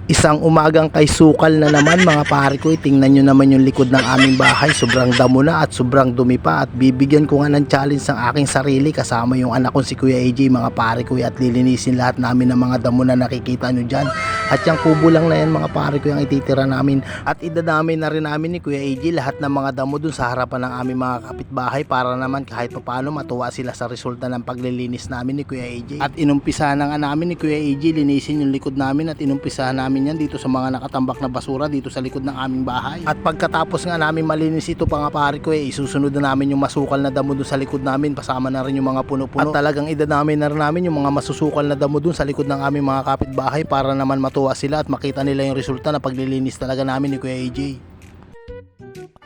Isang umagang kay sukal na naman mga pare ko, tingnan nyo naman yung likod ng aming bahay, sobrang damo na at sobrang dumi pa, at bibigyan ko nga ng challenge ang aking sarili kasama yung anak kong si Kuya AJ mga pare ko, at lilinisin lahat namin ng mga damo na nakikita nyo dyan, at yung kubo lang na yan mga pare ko yung ititira namin, at idadamay na rin namin ni Kuya AJ lahat ng mga damo dun sa harapan ng aming mga kapitbahay para naman kahit paano matuwa sila sa resulta ng paglilinis namin ni Kuya AJ. At inumpisa na nga namin ni Kuya AJ linisin yung likod namin, at inumpisa namin yan dito sa mga nakatambak na basura dito sa likod ng aming bahay. At pagkatapos nga namin malinis ito pa nga pare ko, isusunod na namin yung masukal na damo dun sa likod namin, pasama na rin yung mga puno-puno, at talagang idadamay na rin namin yung mga masusukal na damo dun sa likod ng aming mga kapitbahay para naman matuwa sila at makita nila yung resulta na paglilinis talaga namin ni Kuya AJ.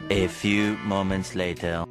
A few moments later.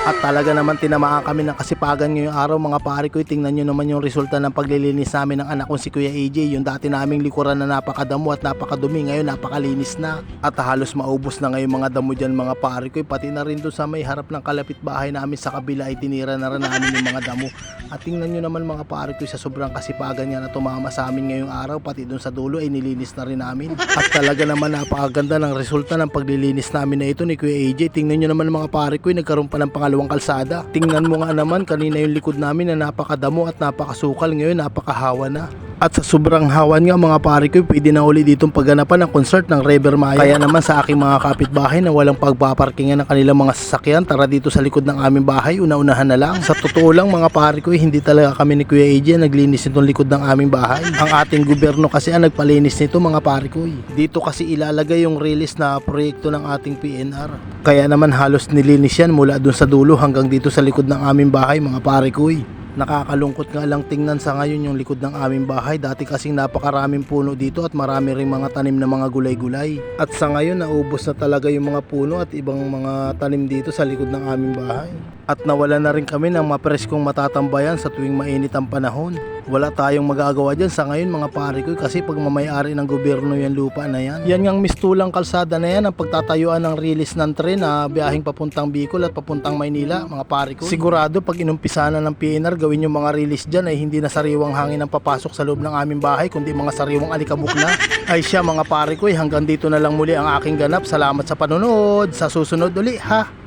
At talaga naman tinamaan kami ng kasipagan ngayong araw mga pare ko. Tingnan nyo naman yung resulta ng paglilinis namin ng anak kong si Kuya AJ. Yung dati naming likuran na napakadamo at napakadumi, ngayon napakalinis na. At halos maubos na ngayon mga damo dyan mga pare ko. Pati na rin doon sa may harap ng kalapit bahay namin sa kabila ay tinira na rin namin yung mga damo. At tingnan nyo naman mga pare ko, sa sobrang kasipagan niya na tumama sa amin ngayong araw, pati doon sa dulo ay nilinis na rin namin. At talaga naman napakaganda ng resulta ng paglilinis namin na ito ni Kuya AJ. Tingnan nyo naman mga pare ko, nagkaroon pa ng pangalawang kalsada. Tingnan mo nga naman, kanina yung likod namin na napakadamo at napakasukal, ngayon napakahawa na. At sa sobrang hawan nga mga pare ko, pwede na uli ditong pagganapan ng concert ng River Maya. Kaya naman sa aking mga kapitbahay na walang pagpaparkingan ng kanilang mga sasakyan, tara dito sa likod ng aming bahay, una-unahan na lang. Sa totoo lang mga pare ko, hindi talaga kami ni Kuya AJ naglinis nitong likod ng aming bahay. Ang ating gobyerno kasi ang nagpalinis nito mga pare ko. Dito kasi ilalagay yung release na proyekto ng ating PNR. Kaya naman halos nilinis yan mula dun sa dulo hanggang dito sa likod ng aming bahay mga pare ko. Nakakalungkot nga lang tingnan sa ngayon yung likod ng aming bahay. Dati kasing napakaraming puno dito at marami ring mga tanim na mga gulay-gulay. At sa ngayon naubos na talaga yung mga puno at ibang mga tanim dito sa likod ng aming bahay. At nawala na rin kami ng mapreskong matatambayan sa tuwing mainit ang panahon. Wala tayong magagawa dyan sa ngayon mga pare ko, kasi pag mamayari ng gobyerno yan lupa na yan. Yan ngang mistulang kalsada na yan ang pagtatayuan ng release ng tren na biyaheng papuntang Bicol at papuntang Maynila mga pare ko. Sigurado pag inumpisa na ng PNR gawin yung mga release dyan ay hindi na sariwang hangin ang papasok sa loob ng aming bahay, kundi mga sariwang alikabok na. Ay siya mga pare ko, hanggang dito na lang muli ang aking ganap. Salamat sa panonood, sa susunod uli ha.